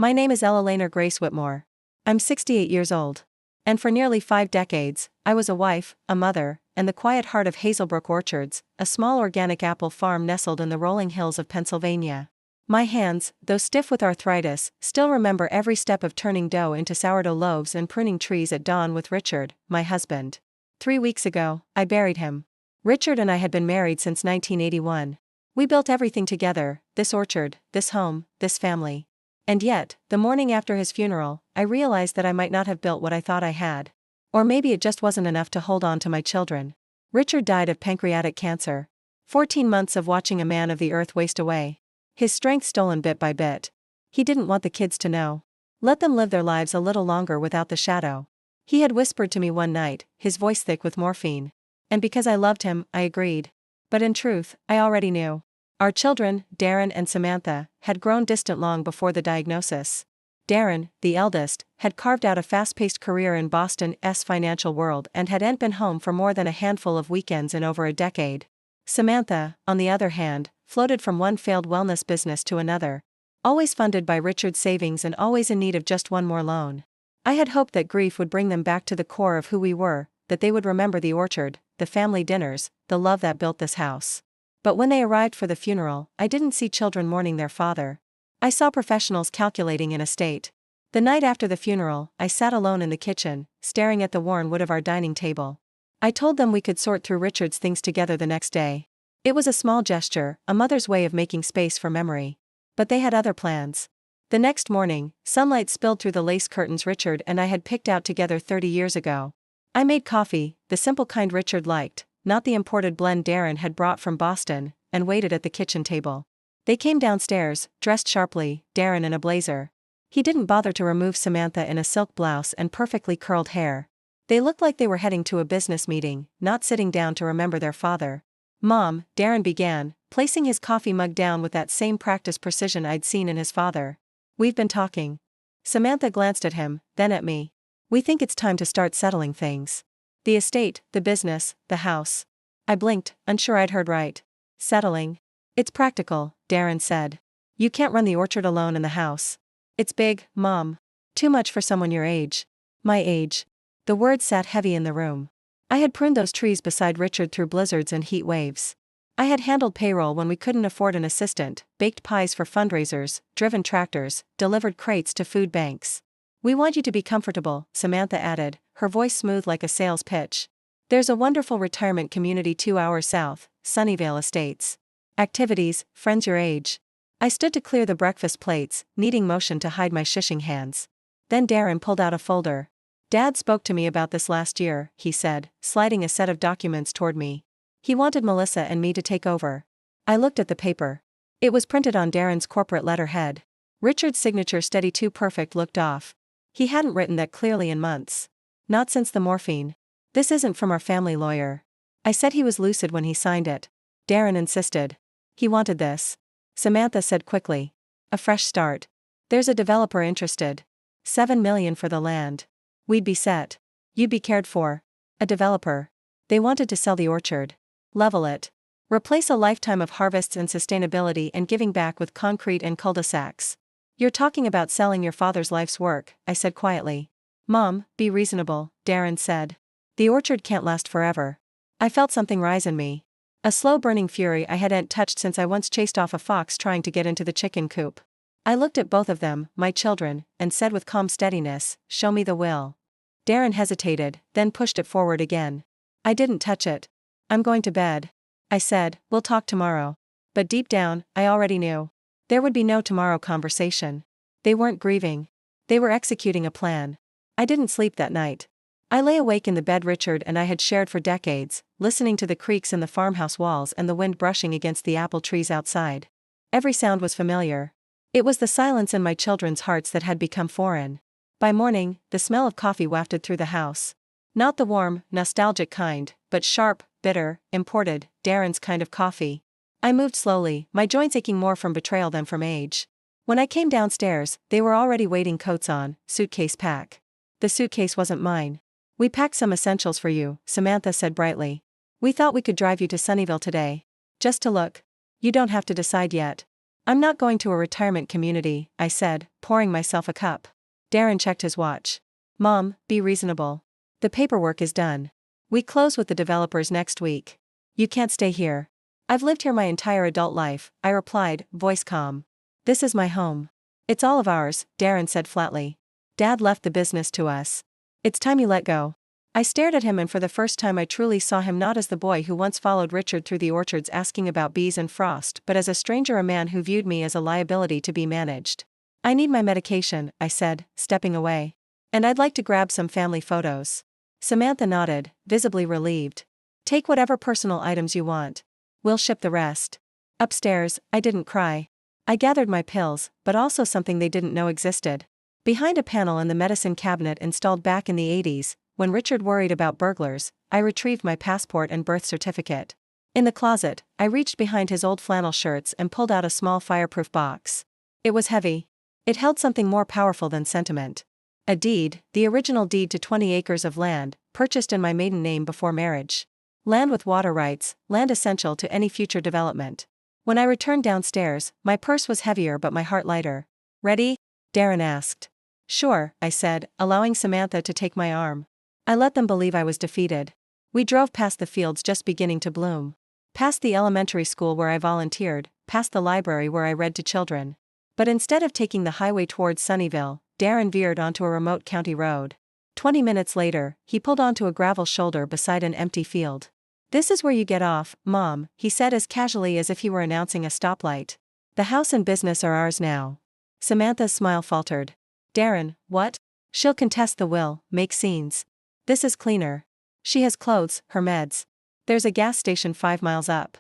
My name is Eleanor Whitmore. I'm 68 years old. And for nearly 5 decades, I was a wife, a mother, and the quiet heart of Hazelbrook Orchards, a small organic apple farm nestled in the rolling hills of Pennsylvania. My hands, though stiff with arthritis, still remember every step of turning dough into sourdough loaves and pruning trees at dawn with Richard, my husband. 3 weeks ago, I buried him. Richard and I had been married since 1981. We built everything together, this orchard, this home, this family. And yet, the morning after his funeral, I realized that I might not have built what I thought I had. Or maybe it just wasn't enough to hold on to my children. Richard died of pancreatic cancer. 14 months of watching a man of the earth waste away. His strength stolen bit by bit. He didn't want the kids to know. Let them live their lives a little longer without the shadow. He had whispered to me one night, his voice thick with morphine. And because I loved him, I agreed. But in truth, I already knew. Our children, Darren and Samantha, had grown distant long before the diagnosis. Darren, the eldest, had carved out a fast-paced career in Boston's financial world and hadn't been home for more than a handful of weekends in over a decade. Samantha, on the other hand, floated from one failed wellness business to another, always funded by Richard's savings and always in need of just one more loan. I had hoped that grief would bring them back to the core of who we were, that they would remember the orchard, the family dinners, the love that built this house. But when they arrived for the funeral, I didn't see children mourning their father. I saw professionals calculating an estate. The night after the funeral, I sat alone in the kitchen, staring at the worn wood of our dining table. I told them we could sort through Richard's things together the next day. It was a small gesture, a mother's way of making space for memory. But they had other plans. The next morning, sunlight spilled through the lace curtains Richard and I had picked out together 30 years ago. I made coffee, the simple kind Richard liked, not the imported blend Darren had brought from Boston, and waited at the kitchen table. They came downstairs, dressed sharply, Darren in a blazer. He didn't bother to remove Samantha in a silk blouse and perfectly curled hair. They looked like they were heading to a business meeting, not sitting down to remember their father. "Mom," Darren began, placing his coffee mug down with that same practiced precision I'd seen in his father. "We've been talking." Samantha glanced at him, then at me. "We think it's time to start settling things. The estate, the business, the house." I blinked, unsure I'd heard right. "Settling? It's practical," Darren said. "You can't run the orchard alone in the house. It's big, Mom. Too much for someone your age." My age. The word sat heavy in the room. I had pruned those trees beside Richard through blizzards and heat waves. I had handled payroll when we couldn't afford an assistant, baked pies for fundraisers, driven tractors, delivered crates to food banks. "We want you to be comfortable," Samantha added, her voice smooth like a sales pitch. "There's a wonderful retirement community 2 hours south, Sunnyvale Estates. Activities, friends your age." I stood to clear the breakfast plates, needing motion to hide my shushing hands. Then Darren pulled out a folder. "Dad spoke to me about this last year," he said, sliding a set of documents toward me. "He wanted Melissa and me to take over." I looked at the paper. It was printed on Darren's corporate letterhead. Richard's signature steady too perfect looked off. He hadn't written that clearly in months. Not since the morphine. "This isn't from our family lawyer." I said he was lucid when he signed it. Darren insisted. "He wanted this," Samantha said quickly. "A fresh start. There's a developer interested. $7 million for the land. We'd be set. You'd be cared for." A developer. They wanted to sell the orchard. Level it. Replace a lifetime of harvests and sustainability and giving back with concrete and cul-de-sacs. "You're talking about selling your father's life's work," I said quietly. "Mom, be reasonable," Darren said. "The orchard can't last forever." I felt something rise in me. A slow-burning fury I hadn't touched since I once chased off a fox trying to get into the chicken coop. I looked at both of them, my children, and said with calm steadiness, "Show me the will." Darren hesitated, then pushed it forward again. I didn't touch it. "I'm going to bed," I said. "We'll talk tomorrow." But deep down, I already knew. There would be no tomorrow conversation. They weren't grieving. They were executing a plan. I didn't sleep that night. I lay awake in the bed Richard and I had shared for decades, listening to the creaks in the farmhouse walls and the wind brushing against the apple trees outside. Every sound was familiar. It was the silence in my children's hearts that had become foreign. By morning, the smell of coffee wafted through the house. Not the warm, nostalgic kind, but sharp, bitter, imported, Darren's kind of coffee. I moved slowly, my joints aching more from betrayal than from age. When I came downstairs, they were already waiting, coats on, suitcase pack. The suitcase wasn't mine. "We packed some essentials for you," Samantha said brightly. "We thought we could drive you to Sunnyvale today. Just to look. You don't have to decide yet." "I'm not going to a retirement community," I said, pouring myself a cup. Darren checked his watch. Mom, be reasonable. The paperwork is done. We close with the developers next week. You can't stay here. I've lived here my entire adult life, I replied, voice calm. This is my home. It's all of ours, Darren said flatly. Dad left the business to us. It's time you let go. I stared at him, and for the first time I truly saw him not as the boy who once followed Richard through the orchards asking about bees and frost, but as a stranger, a man who viewed me as a liability to be managed. I need my medication, I said, stepping away. And I'd like to grab some family photos. Samantha nodded, visibly relieved. Take whatever personal items you want. We'll ship the rest. Upstairs, I didn't cry. I gathered my pills, but also something they didn't know existed. Behind a panel in the medicine cabinet installed back in the 80s, when Richard worried about burglars, I retrieved my passport and birth certificate. In the closet, I reached behind his old flannel shirts and pulled out a small fireproof box. It was heavy. It held something more powerful than sentiment. A deed, the original deed to 20 acres of land, purchased in my maiden name before marriage. Land with water rights, land essential to any future development. When I returned downstairs, my purse was heavier but my heart lighter. Ready? Darren asked. Sure, I said, allowing Samantha to take my arm. I let them believe I was defeated. We drove past the fields just beginning to bloom. Past the elementary school where I volunteered, past the library where I read to children. But instead of taking the highway towards Sunnyvale, Darren veered onto a remote county road. 20 minutes later, he pulled onto a gravel shoulder beside an empty field. This is where you get off, Mom, he said as casually as if he were announcing a stoplight. The house and business are ours now. Samantha's smile faltered. Darren, what? She'll contest the will, make scenes. This is cleaner. She has clothes, her meds. There's a gas station 5 miles up.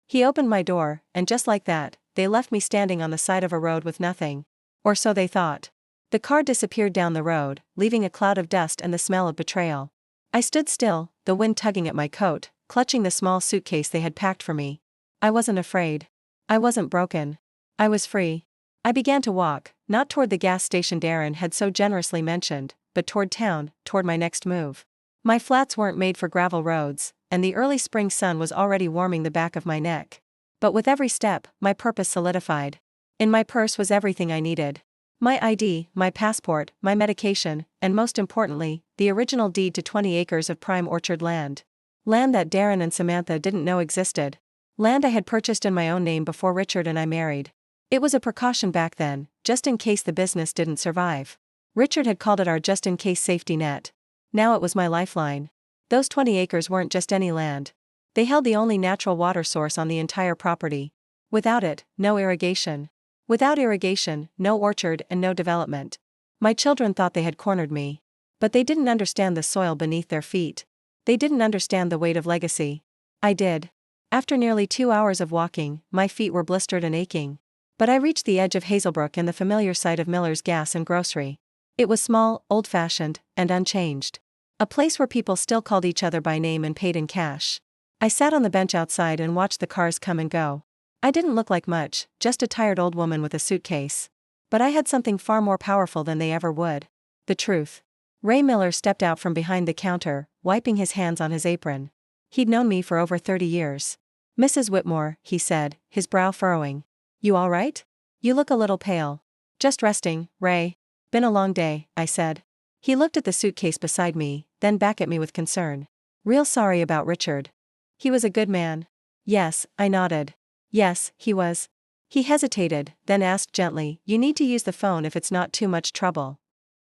He opened my door, and just like that, they left me standing on the side of a road with nothing. Or so they thought. The car disappeared down the road, leaving a cloud of dust and the smell of betrayal. I stood still, the wind tugging at my coat, clutching the small suitcase they had packed for me. I wasn't afraid. I wasn't broken. I was free. I began to walk, not toward the gas station Darren had so generously mentioned, but toward town, toward my next move. My flats weren't made for gravel roads, and the early spring sun was already warming the back of my neck. But with every step, my purpose solidified. In my purse was everything I needed. My ID, my passport, my medication, and most importantly, the original deed to 20 acres of prime orchard land. Land that Darren and Samantha didn't know existed. Land I had purchased in my own name before Richard and I married. It was a precaution back then, just in case the business didn't survive. Richard had called it our just-in-case safety net. Now it was my lifeline. Those 20 acres weren't just any land. They held the only natural water source on the entire property. Without it, no irrigation. Without irrigation, no orchard and no development. My children thought they had cornered me. But they didn't understand the soil beneath their feet. They didn't understand the weight of legacy. I did. After nearly 2 hours of walking, my feet were blistered and aching. But I reached the edge of Hazelbrook and the familiar site of Miller's Gas and Grocery. It was small, old-fashioned, and unchanged. A place where people still called each other by name and paid in cash. I sat on the bench outside and watched the cars come and go. I didn't look like much, just a tired old woman with a suitcase. But I had something far more powerful than they ever would. The truth. Ray Miller stepped out from behind the counter, wiping his hands on his apron. He'd known me for over 30 years. Mrs. Whitmore, he said, his brow furrowing. You all right? You look a little pale. Just resting, Ray. Been a long day, I said. He looked at the suitcase beside me, then back at me with concern. Real sorry about Richard. He was a good man. Yes, I nodded. Yes, he was. He hesitated, then asked gently, you need to use the phone if it's not too much trouble.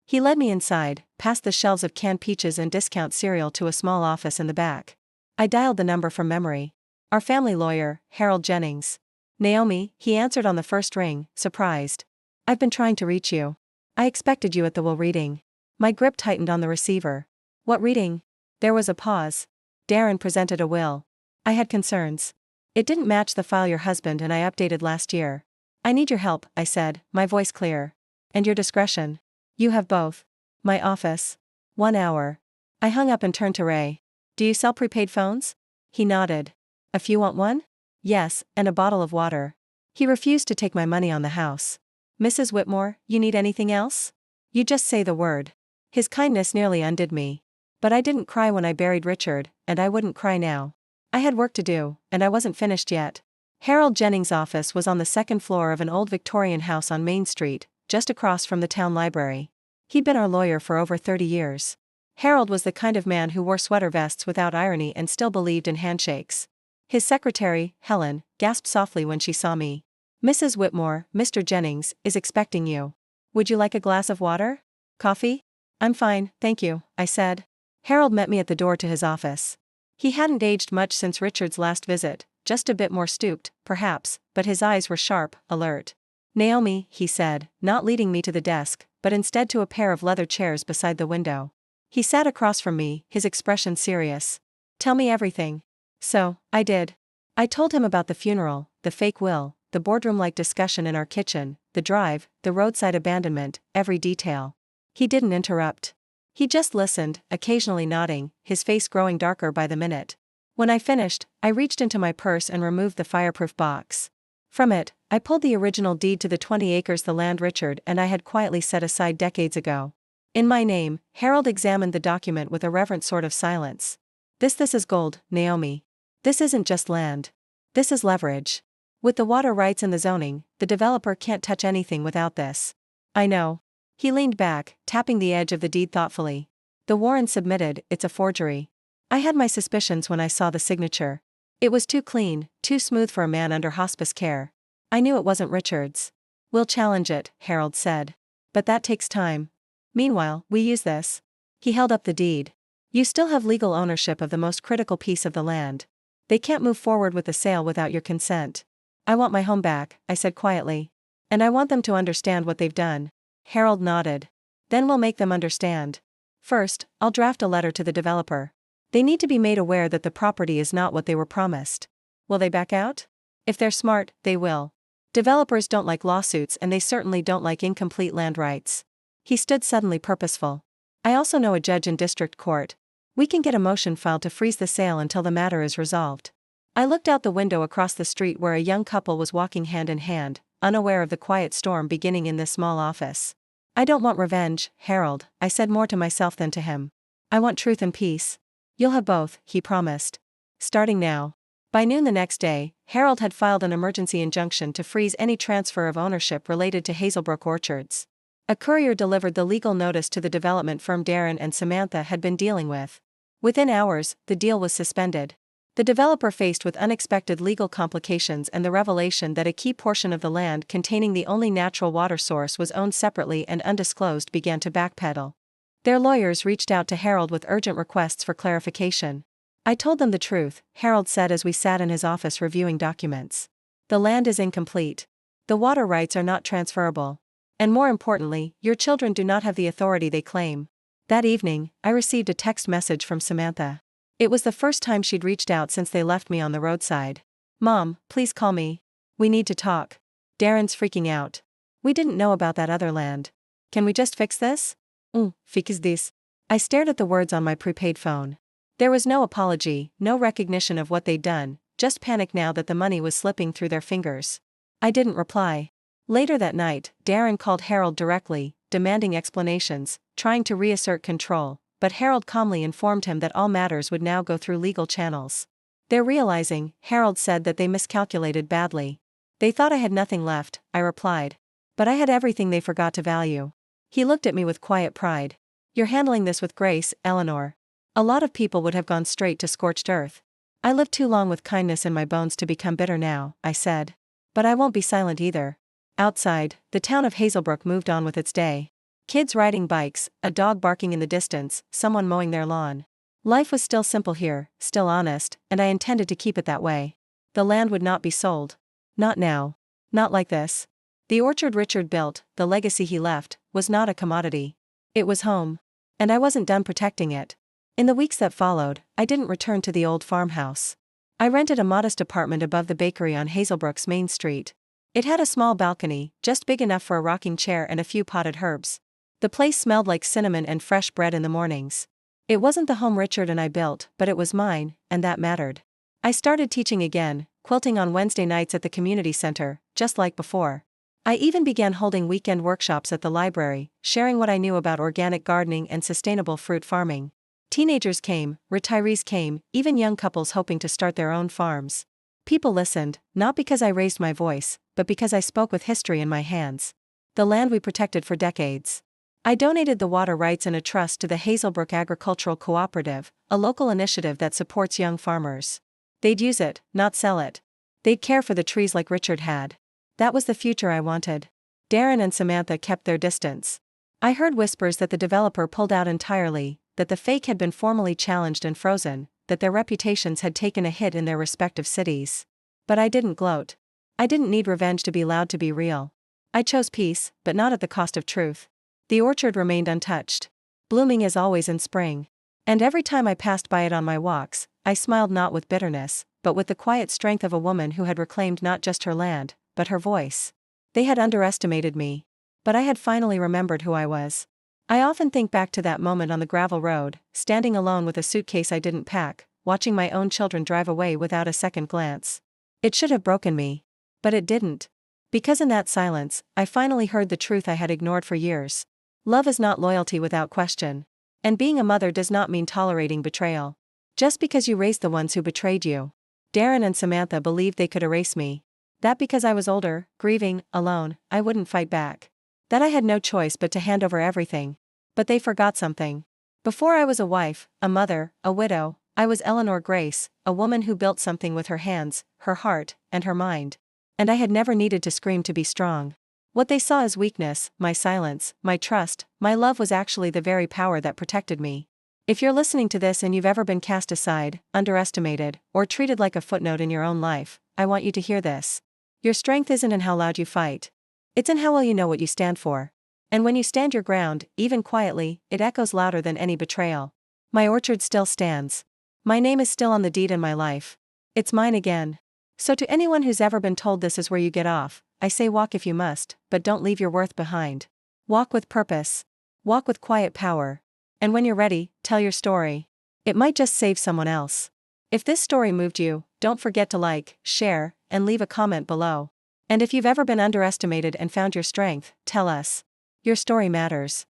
He led me inside, past the shelves of canned peaches and discount cereal to a small office in the back. I dialed the number from memory. Our family lawyer, Harold Jennings. Naomi, he answered on the first ring, surprised. I've been trying to reach you. I expected you at the will reading. My grip tightened on the receiver. What reading? There was a pause. Darren presented a will. I had concerns. It didn't match the file your husband and I updated last year. I need your help, I said, my voice clear. And your discretion. You have both. My office. 1 hour. I hung up and turned to Ray. Do you sell prepaid phones? He nodded. If you want one? Yes, and a bottle of water. He refused to take my money on the house. Mrs. Whitmore, you need anything else? You just say the word. His kindness nearly undid me. But I didn't cry when I buried Richard, and I wouldn't cry now. I had work to do, and I wasn't finished yet. Harold Jennings' office was on the second floor of an old Victorian house on Main Street, just across from the town library. He'd been our lawyer for over 30 years. Harold was the kind of man who wore sweater vests without irony and still believed in handshakes. His secretary, Helen, gasped softly when she saw me. "Mrs. Whitmore, Mr. Jennings, is expecting you. Would you like a glass of water? Coffee?" "I'm fine, thank you," I said. Harold met me at the door to his office. He hadn't aged much since Richard's last visit, just a bit more stooped, perhaps, but his eyes were sharp, alert. "Naomi," he said, not leading me to the desk, but instead to a pair of leather chairs beside the window. He sat across from me, his expression serious. "Tell me everything." So, I did. I told him about the funeral, the fake will, the boardroom-like discussion in our kitchen, the drive, the roadside abandonment, every detail. He didn't interrupt. He just listened, occasionally nodding, his face growing darker by the minute. When I finished, I reached into my purse and removed the fireproof box. From it, I pulled the original deed to the 20 acres the land Richard and I had quietly set aside decades ago. In my name, Harold examined the document with a reverent sort of silence. This is gold, Naomi. This isn't just land. This is leverage. With the water rights and the zoning, the developer can't touch anything without this. I know. He leaned back, tapping the edge of the deed thoughtfully. The Warren submitted, it's a forgery. I had my suspicions when I saw the signature. It was too clean, too smooth for a man under hospice care. I knew it wasn't Richard's. "We'll challenge it," Harold said. "But that takes time. Meanwhile, we use this." He held up the deed. "You still have legal ownership of the most critical piece of the land. They can't move forward with the sale without your consent." "I want my home back," I said quietly. "And I want them to understand what they've done." Harold nodded. "Then we'll make them understand. First, I'll draft a letter to the developer. They need to be made aware that the property is not what they were promised. Will they back out? If they're smart, they will. Developers don't like lawsuits and they certainly don't like incomplete land rights." He stood suddenly purposeful. "I also know a judge in district court. We can get a motion filed to freeze the sale until the matter is resolved." I looked out the window across the street where a young couple was walking hand in hand, unaware of the quiet storm beginning in this small office. "I don't want revenge, Harold," I said more to myself than to him. "I want truth and peace." "You'll have both," he promised. "Starting now." By noon the next day, Harold had filed an emergency injunction to freeze any transfer of ownership related to Hazelbrook Orchards. A courier delivered the legal notice to the development firm Darren and Samantha had been dealing with. Within hours, the deal was suspended. The developer, faced with unexpected legal complications and the revelation that a key portion of the land containing the only natural water source was owned separately and undisclosed, began to backpedal. Their lawyers reached out to Harold with urgent requests for clarification. "I told them the truth," Harold said as we sat in his office reviewing documents. "The land is incomplete. The water rights are not transferable. And more importantly, your children do not have the authority they claim." That evening, I received a text message from Samantha. It was the first time she'd reached out since they left me on the roadside. "Mom, please call me. We need to talk. Darren's freaking out. We didn't know about that other land. Can we just fix this?" Fix this." I stared at the words on my prepaid phone. There was no apology, no recognition of what they'd done, just panic now that the money was slipping through their fingers. I didn't reply. Later that night, Darren called Harold directly, demanding explanations, trying to reassert control, but Harold calmly informed him that all matters would now go through legal channels. "They're realizing," Harold said, "that they miscalculated badly. They thought I had nothing left," I replied. "But I had everything they forgot to value." He looked at me with quiet pride. "You're handling this with grace, Eleanor. A lot of people would have gone straight to scorched earth. I lived too long with kindness in my bones to become bitter now," I said. "But I won't be silent either." Outside, the town of Hazelbrook moved on with its day. Kids riding bikes, a dog barking in the distance, someone mowing their lawn. Life was still simple here, still honest, and I intended to keep it that way. The land would not be sold. Not now. Not like this. The orchard Richard built, the legacy he left, was not a commodity. It was home. And I wasn't done protecting it. In the weeks that followed, I didn't return to the old farmhouse. I rented a modest apartment above the bakery on Hazelbrook's main street. It had a small balcony, just big enough for a rocking chair and a few potted herbs. The place smelled like cinnamon and fresh bread in the mornings. It wasn't the home Richard and I built, but it was mine, and that mattered. I started teaching again, quilting on Wednesday nights at the community center, just like before. I even began holding weekend workshops at the library, sharing what I knew about organic gardening and sustainable fruit farming. Teenagers came, retirees came, even young couples hoping to start their own farms. People listened, not because I raised my voice, but because I spoke with history in my hands. the land we protected for decades. I donated the water rights in a trust to the Hazelbrook Agricultural Cooperative, a local initiative that supports young farmers. They'd use it, not sell it. They'd care for the trees like Richard had. That was the future I wanted. Darren and Samantha kept their distance. I heard whispers that the developer pulled out entirely, that the fake had been formally challenged and frozen, that their reputations had taken a hit in their respective cities. But I didn't gloat. I didn't need revenge to be loud to be real. I chose peace, but not at the cost of truth. The orchard remained untouched, blooming as always in spring. And every time I passed by it on my walks, I smiled not with bitterness, but with the quiet strength of a woman who had reclaimed not just her land, but her voice. They had underestimated me. But I had finally remembered who I was. I often think back to that moment on the gravel road, standing alone with a suitcase I didn't pack, watching my own children drive away without a second glance. It should have broken me. But it didn't. Because in that silence, I finally heard the truth I had ignored for years. Love is not loyalty without question. And being a mother does not mean tolerating betrayal. Just because you raised the ones who betrayed you. Darren and Samantha believed they could erase me. That because I was older, grieving, alone, I wouldn't fight back. That I had no choice but to hand over everything. But they forgot something. Before I was a wife, a mother, a widow, I was Eleanor Grace, a woman who built something with her hands, her heart, and her mind. And I had never needed to scream to be strong. What they saw as weakness, my silence, my trust, my love was actually the very power that protected me. If you're listening to this and you've ever been cast aside, underestimated, or treated like a footnote in your own life, I want you to hear this. Your strength isn't in how loud you fight. It's in how well you know what you stand for. And when you stand your ground, even quietly, it echoes louder than any betrayal. My orchard still stands. My name is still on the deed in my life. It's mine again. So to anyone who's ever been told this is where you get off, I say walk if you must, but don't leave your worth behind. Walk with purpose. Walk with quiet power. And when you're ready, tell your story. It might just save someone else. If this story moved you, don't forget to like, share, and leave a comment below. And if you've ever been underestimated and found your strength, tell us. Your story matters.